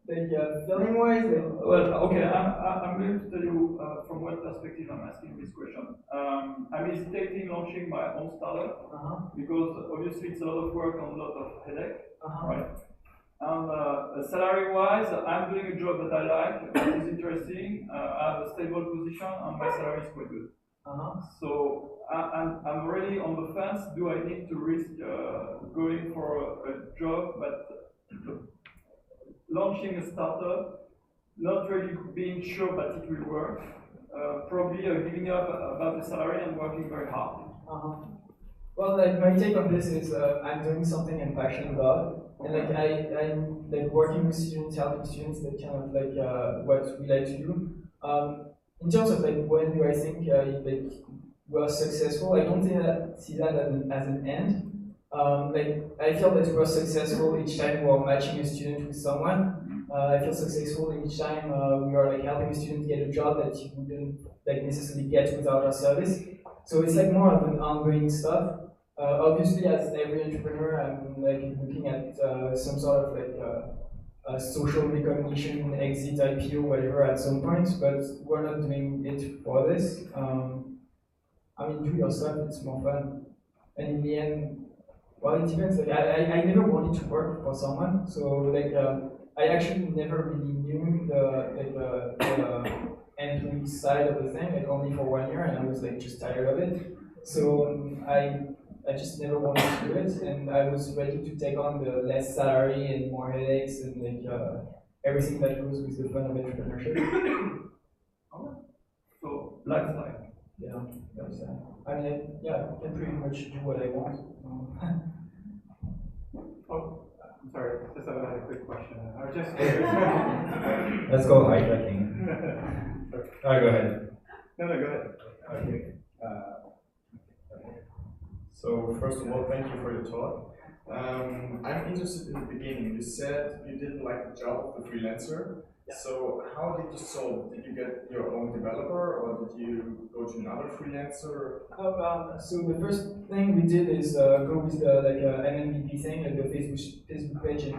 feeling-wise? Well, okay, I'm going to tell you from what perspective I'm asking this question. I'm hesitating launching my own startup because obviously it's a lot of work and a lot of headache, right? And salary-wise, I'm doing a job that I like, that is interesting. I have a stable position and my salary is quite good. So I'm really on the fence. Do I need to risk going for a job, but launching a startup, not really being sure that it will work, probably giving up about the salary and working very hard. Well, like my take on this is I'm doing something I'm passionate about, and like I'm like working with students, helping students. That kind of like what we like to do. In terms of like when do I think like we're successful, I don't see that as an end. Like I feel that we're successful each time we're matching a student with someone. I feel successful each time we are like helping a student get a job that you wouldn't like necessarily get without our service. So it's like more of an ongoing stuff. Obviously, as every entrepreneur, I'm like looking at some sort of like a social recognition, exit, IPO, whatever at some point. But we're not doing it for this. I mean, do your stuff; it's more fun. And in the end, well, it depends. Like I never wanted to work for someone, so like I actually never really knew the employee side of the thing, like only for 1 year, and I was like just tired of it. So I just never wanted to do it, and I was ready to take on the less salary and more headaches and like everything that goes with the fun of entrepreneurship. So lifestyle. Yeah, lifestyle. I mean, yeah, I can pretty much do what I want. Oh, I'm sorry, just a quick question. I was just curious. Let's go hijacking. Alright, go ahead. No, go ahead. Okay. So first of all, thank you for your talk. I'm interested in the beginning. You said you didn't like the job of the freelancer. Yeah. So how did you solve? Did you get your own developer, or did you go to another freelancer? So the first thing we did is go with the like MMVP thing, like the Facebook page and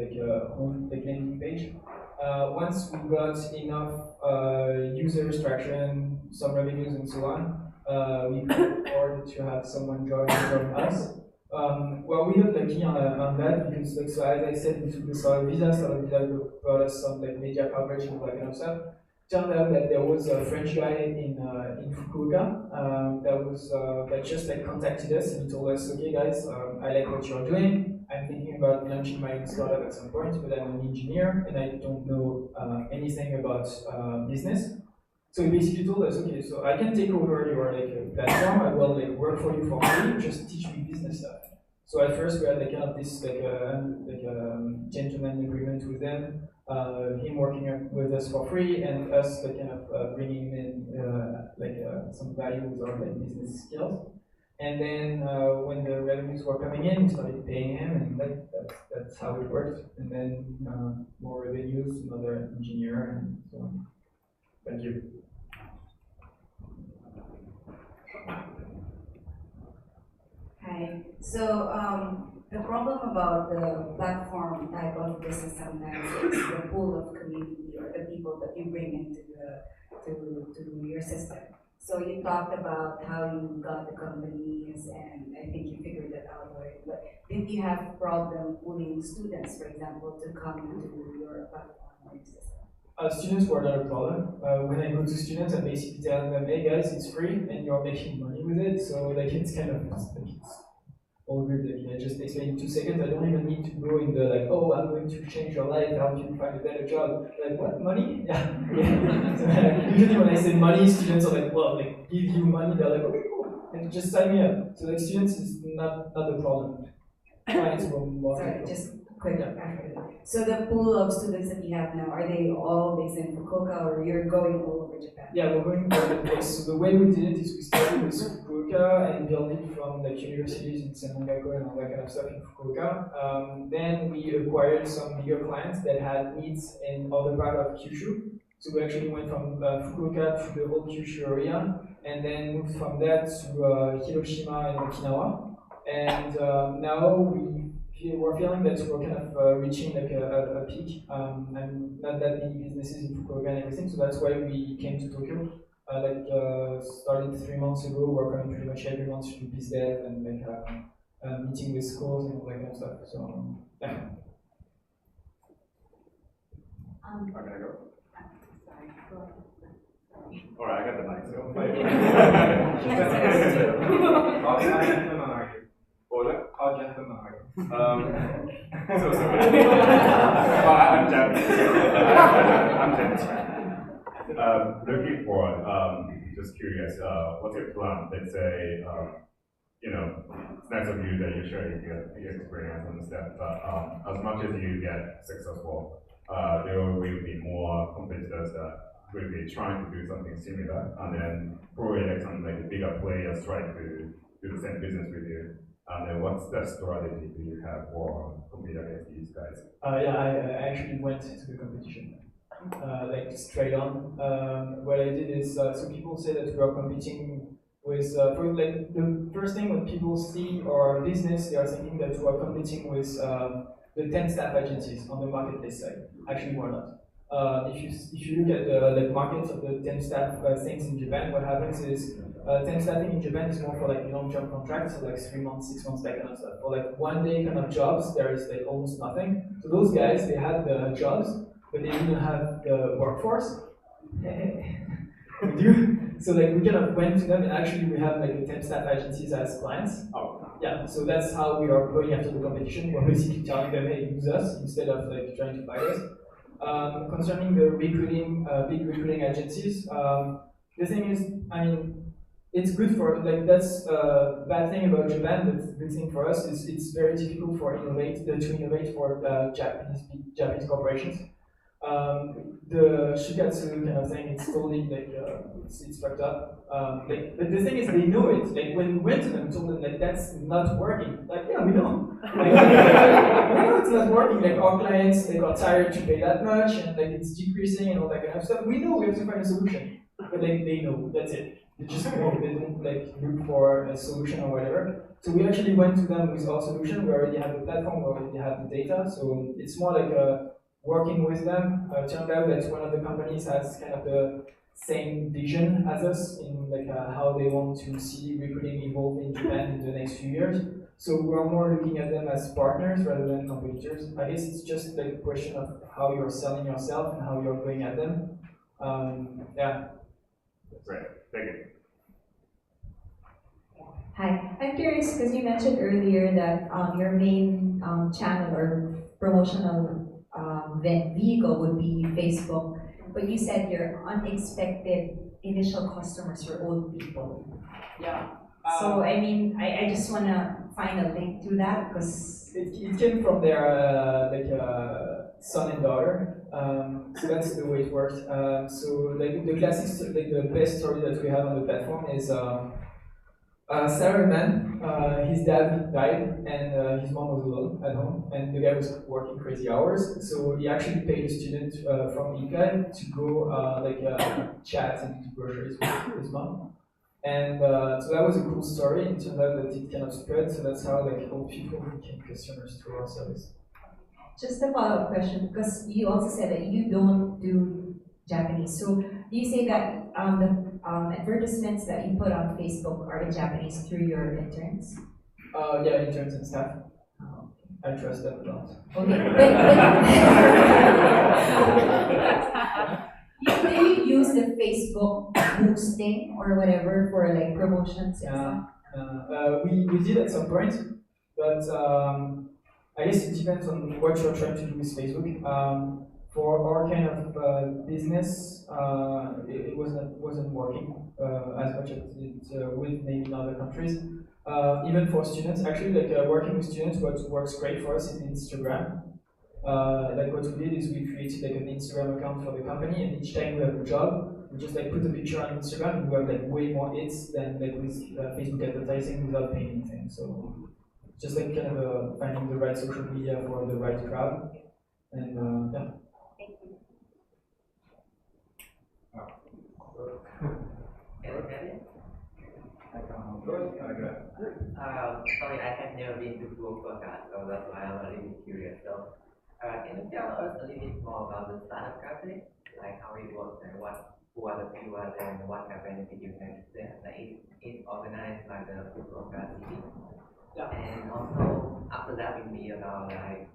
like home like landing page. Once we got enough users, traction, some revenues, and so on, we could afford to have someone join from us. Well, we got lucky on that because, like, so as I said, we took the Solid Visa brought us some like media coverage and all that kind of stuff. Turned out that there was a French guy in Fukuoka that just like contacted us and he told us, okay guys, I like what you're doing. I'm thinking about launching my own startup at some point, but I'm an engineer and I don't know anything about business. So he basically told us, okay, so I can take over your like platform. I will like work for you for free. Just teach me business stuff. So at first we had like kind of this gentleman agreement with them. Him working with us for free and us like kind of bringing in some value with our like business skills. And then when the revenues were coming in, we started paying him, and that's how it worked. And then more revenues, another engineer, and so on. Thank you. Hi. So the problem about the platform type of business sometimes is the pool of community or the people that you bring into to your system. So you talked about how you got the companies, and I think you figured that out already. But did you have problem pulling students, for example, to come into your platform or your system? Students were not a problem. When I go to students, I basically tell them, hey guys, it's free and you're making money with it. So like it's kind of like it's all good. Like I just explain in 2 seconds. I don't even need to go in the like, oh, I'm going to change your life, help you find a better job. Like what, money? Yeah. So, usually when I say money, students are like, well, like give you money. They're like, okay, cool, and just sign me up. So like students is not the problem. Clients will more. Sorry, just quick after that. So the pool of students that you have now, are they all based in Fukuoka or you're going all over Japan? Yeah, we're going all over the place. So the way we did it is we started with Fukuoka and built it from like universities in Senongaku and all that kind of stuff in Fukuoka. Then we acquired some bigger clients that had needs in other part of Kyushu. So we actually went from Fukuoka to the whole Kyushu area and then moved from that to Hiroshima and Okinawa. And now we're feeling that we're kind of reaching like a peak, and not that many businesses in Fukuoka and everything, so that's why we came to Tokyo. Started 3 months ago, we're coming pretty much every month to do BizDev and like meeting with schools and all that kind of stuff. So yeah. I'm gonna go. Sorry, go ahead. Alright, I got the mic, so. I'll get them so sorry. I'm Japanese. I'm Japanese. Looking forward, just curious, what's your plan? Let's say, it's nice of you that you're sharing your experience and stuff, but as much as you get successful, there will be more competitors that will be trying to do something similar, and then probably like some like bigger players trying to do the same business with you. And then what's the strategy do you have for compete against these guys? Yeah, I actually went to the competition. Like straight on. What I did is, so people say that we are competing with, like the first thing when people see our business, they are thinking that we are competing with the 10 staff agencies on the marketplace side. Actually, we're not. If you look at the markets of the 10 staff things in Japan, what happens is 10 staffing in Japan is more for like long-term contracts, so like 3 months, 6 months, that kind of stuff. For like 1 day kind of jobs, there is like almost nothing. So those guys, they had the jobs, but they didn't have the workforce. We do. So like we kind of went to them, and actually we have like 10 staff agencies as clients. Yeah, so that's how we are going after the competition. We're basically telling them, hey, use us instead of like trying to fight us. Concerning the recruiting, big recruiting agencies, the thing is, I mean, it's good for, like, that's a bad thing about Japan, but the good thing for us is it's very difficult to innovate for Japanese corporations. The shikatsu kind of thing, it's totally like, it's fucked up. Like, but the thing is, they know it. Like, when we went to them and told them that that's not working, like, yeah, we know. Like, we know it's not working. Like, our clients, they got tired to pay that much, and like, it's decreasing and all that kind of stuff. We know we have to find a solution, but like, they know, that's it. They just know, they don't like look for a solution or whatever. So we actually went to them with our solution. We already have the platform, we already have the data. So it's more like working with them. Turned out that one of the companies has kind of the same vision as us in like how they want to see recruiting evolve in Japan in the next few years. So we're more looking at them as partners rather than competitors. I guess it's just like a question of how you're selling yourself and how you're going at them. Yeah. Great, thank you. Hi, I'm curious because you mentioned earlier that your main channel or promotional vehicle would be Facebook, but you said your unexpected initial customers were old people. Yeah. So I mean, I just want to find a link to that because it came from their son and daughter. So that's the way it worked. So like the classic, like the best story that we have on the platform is salaryman. His dad died and his mom was alone at home, and the guy was working crazy hours. So he actually paid a student from Ikkai to go chat and do groceries with his mom. And so that was a cool story. It turned out that it kind of spread. So that's how like old people became customers to our service. just a follow-up question, because you also said that you don't do Japanese. So do you say that the advertisements that you put on Facebook are in Japanese through your interns? Yeah, interns and staff. I trust them a lot. Okay, but do you use the Facebook boosting or whatever for like promotions and stuff? We did at some point, but I guess it depends on what you're trying to do with Facebook. For our kind of business, it wasn't working as much as it would maybe in other countries. Even for students, actually, like working with students, what works great for us is Instagram. Like what we did is we created like an Instagram account for the company, and each time we have a job, we just like put a picture on Instagram, and we have like way more hits than like with Facebook advertising without paying anything. So just like kind of finding the right social media for the right crowd, and yeah. Sorry, I have never been to Fukuoka, so that's why I'm a little bit curious. So, can you tell us a little bit more about the startup cafe, like how it works and who are the people and what kind of benefit you can get there? Like it's organized by the Fukuoka city. Yeah. And also after that, will be about like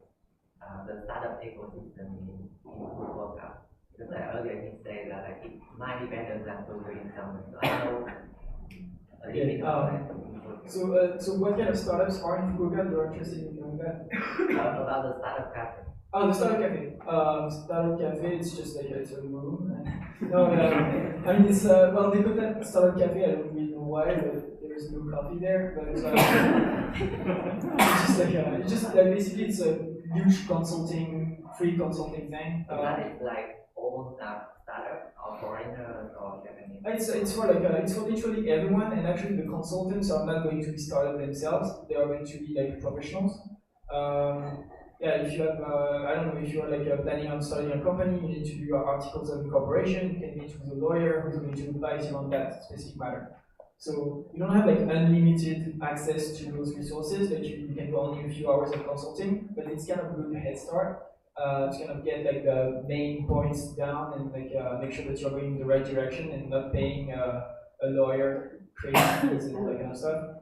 the startup ecosystem in Fukuoka. Because like earlier he said that like it might be better than Tokyo in some way. So I know. Okay. So what kind of startups are in Fukuoka? You're interested in doing that? About the startup cafe. Oh, the startup cafe. Startup cafe. It's just like it's a room. No, I mean it's well they put that startup cafe. I don't really know why, but there's no coffee there. But it's just like basically it's a huge free consulting thing. That is like all startup or foreigners or Japanese. It's for like it's for literally everyone, and actually the consultants are not going to be startup themselves. They are going to be like professionals. Yeah, if you have, I don't know, if you are like planning on starting a company, you need to do your articles of incorporation, you can meet with a lawyer who's going to advise you on that specific matter. So you don't have like unlimited access to those resources, like you can do only a few hours of consulting, but it's kind of a good head start to kind of get like the main points down and like make sure that you're going in the right direction and not paying a lawyer crazy fees and all that kind of stuff.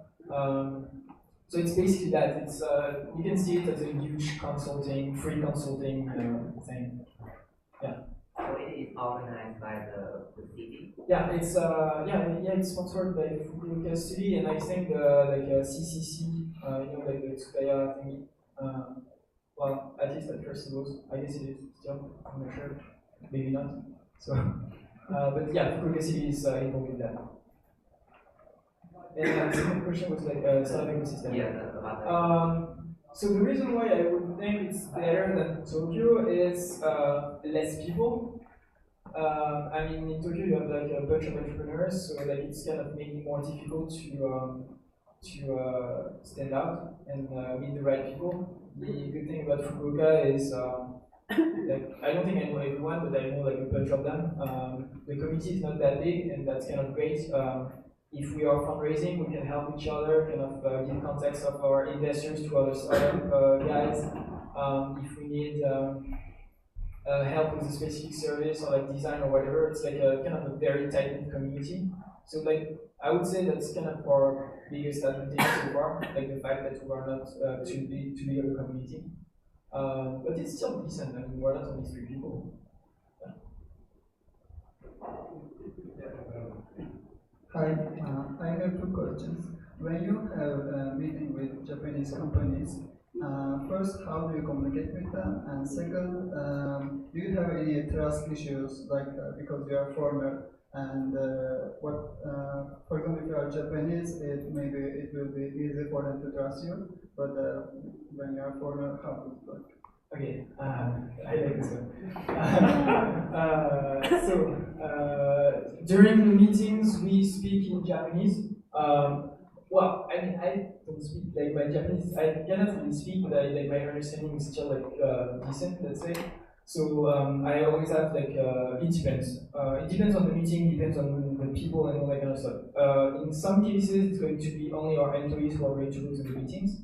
So it's basically that. It's you can see it as a huge free consulting thing. Yeah. So it is organized by the city. Yeah, it's it's sponsored by Fukuoka City, and I think the CCC, like the Tsutaya thingy. Well, at least at first it was. I guess it is still. I'm not sure. Maybe not. So, but yeah, Fukuoka City is involved in that. And the second question was like startup ecosystem. Yeah, so the reason why I would think it's better than Tokyo is less people. I mean, in Tokyo you have like a bunch of entrepreneurs, so like it's kind of making it more difficult to stand out and meet the right people. The good thing about Fukuoka is like I don't think I know everyone, but I know like a bunch of them. The community is not that big, and that's kind of great. If we are fundraising, we can help each other, kind of give context of our investors to other startup guys. If we need help with a specific service or like design or whatever, it's like a kind of a very tight-knit community. So like I would say that's kind of our biggest advantage so far, like the fact that we are not too big of a community. But it's still decent. I mean, we're not only 3 people. Hi, I have 2 questions. When you have a meeting with Japanese companies, first, how do you communicate with them? And second, do you have any trust issues, like because you are foreigner, and for example, if you are Japanese, maybe it will be easy for them to trust you, but when you are foreigner, how does it work? Okay, I like this one. During the meetings, we speak in Japanese. Well, I mean, I don't speak like my Japanese. I cannot really speak, but like my understanding is still like decent, let's say. So I always have like it depends. It depends on the meeting, depends on the people and all that kind of stuff. In some cases, it's going to be only our employees who are going to go to the meetings.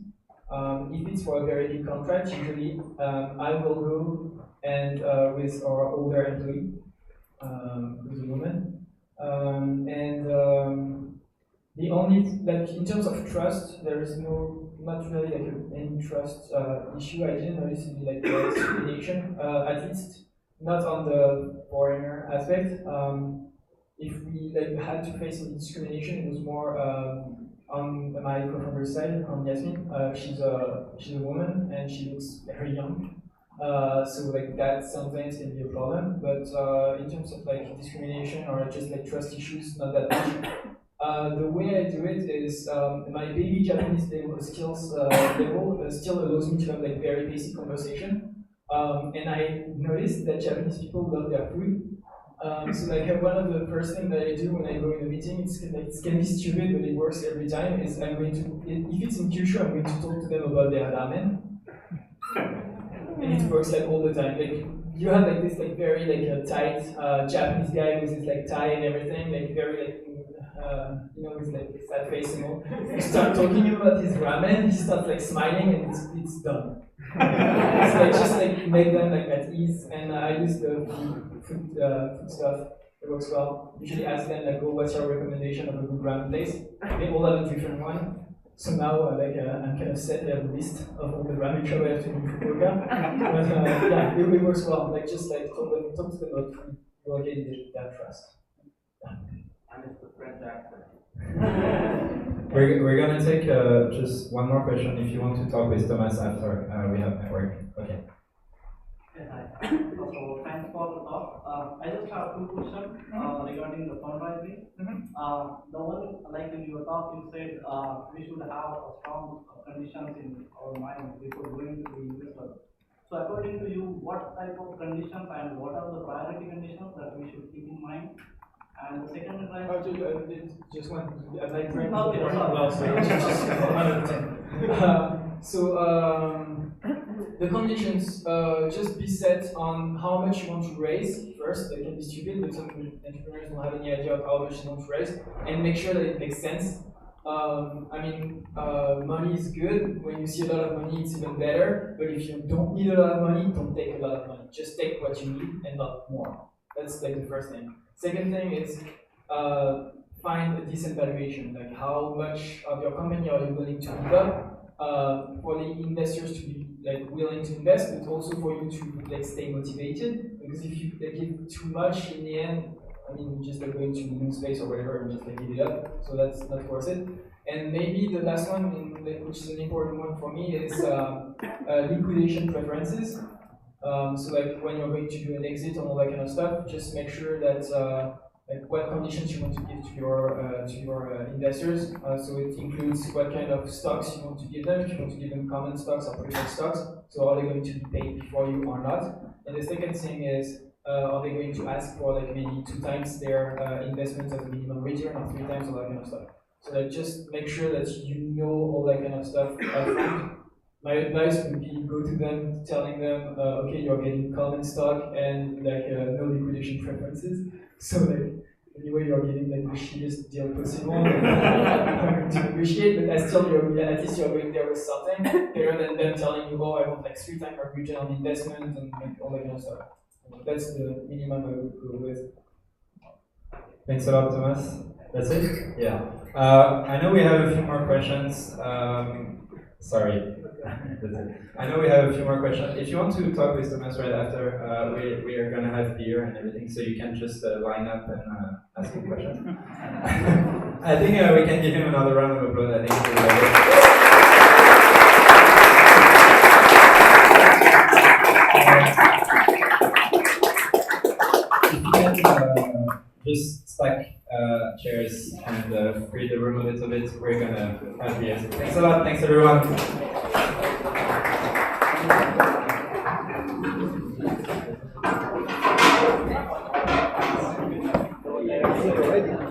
If it's for a very big contract, usually I will go and with our older employee, who's a woman, the only like in terms of trust, there is not really like any trust issue. I didn't notice any like discrimination, at least not on the foreigner aspect. If we like had to face any discrimination, it was more on my co-founder's side, on Yasmin. She's a woman and she looks very young. So like that sometimes can be a problem, but in terms of like discrimination or just like trust issues, not that much. The way I do it is my baby Japanese skills level still allows me to have like very basic conversation, and I noticed that Japanese people love their food. So like one of the first things that I do when I go in a meeting, it's can be stupid, but it works every time. Is I'm going to if it's in Kyushu, I'm going to talk to them about their ramen, and it works like all the time. Like you have like this like very like tight Japanese guy with his like tie and everything, like very like. With like sad face and all. You start talking about his ramen, he starts like smiling and it's done. It's like just like make them like at ease, and I use the food stuff. It works well. Usually ask them like, oh, what's your recommendation of a good ramen place? They all have a different one. So now I'm kind of set. I have a list of all the ramen shops I have to do in Fukuoka. But yeah, it works well. Like just like talk to them about food. You'll get that trust. We're gonna take just one more question if you want to talk with Thomas after we have network. Okay. Yes, hi. So thanks for the talk. I just have two questions regarding the fundraising. The one, like in your talk, you said we should have a strong conditions in our mind before going to the investor. So according to you, what type of conditions and what are the priority conditions that we should keep in mind? And the second is like... Just one, I'd like to Okay, well, so just 1 out of 10. The conditions just be set on how much you want to raise first. They can be stupid, but some entrepreneurs don't have any idea of how much they want to raise, and make sure that it makes sense. Money is good. When you see a lot of money, it's even better. But if you don't need a lot of money, don't take a lot of money. Just take what you need and not more. That's like the first thing. Second thing is find a decent valuation. Like how much of your company are you willing to give up for the investors to be like willing to invest, but also for you to like stay motivated. Because if you give too much in the end, you're just like going to lose space or whatever and just like give it up. So that's not worth it. And maybe the last one, which is an important one for me, is liquidation preferences. So like when you're going to do an exit and all that kind of stuff, just make sure that like what conditions you want to give to your investors. So it includes what kind of stocks you want to give them. If you want to give them common stocks or preferred stocks, so are they going to be paid before you or not? And the second thing is, are they going to ask for like maybe 2 times their investment as a minimum return or 3 times all that kind of stuff? So that just make sure that you know all that kind of stuff upfront. My advice would be go to them, telling them, okay, you're getting common stock and like no liquidation preferences. So like anyway, you're getting like the shittiest deal possible to negotiate, but at least you're going there with something better than them telling you, oh, I want like 3 times my return on investment and like all that kind of stuff. That's the minimum I would go with. Thanks a lot, Thomas. That's it? Yeah. I know we have a few more questions. Sorry. I know we have a few more questions. If you want to talk with Thomas right after, we are going to have beer and everything, so you can just line up and ask him questions. I think we can give him another round of applause. I think if you can just stack chairs and free the room a little bit, we're going to have beers. Thanks a lot. Thanks, everyone. Already.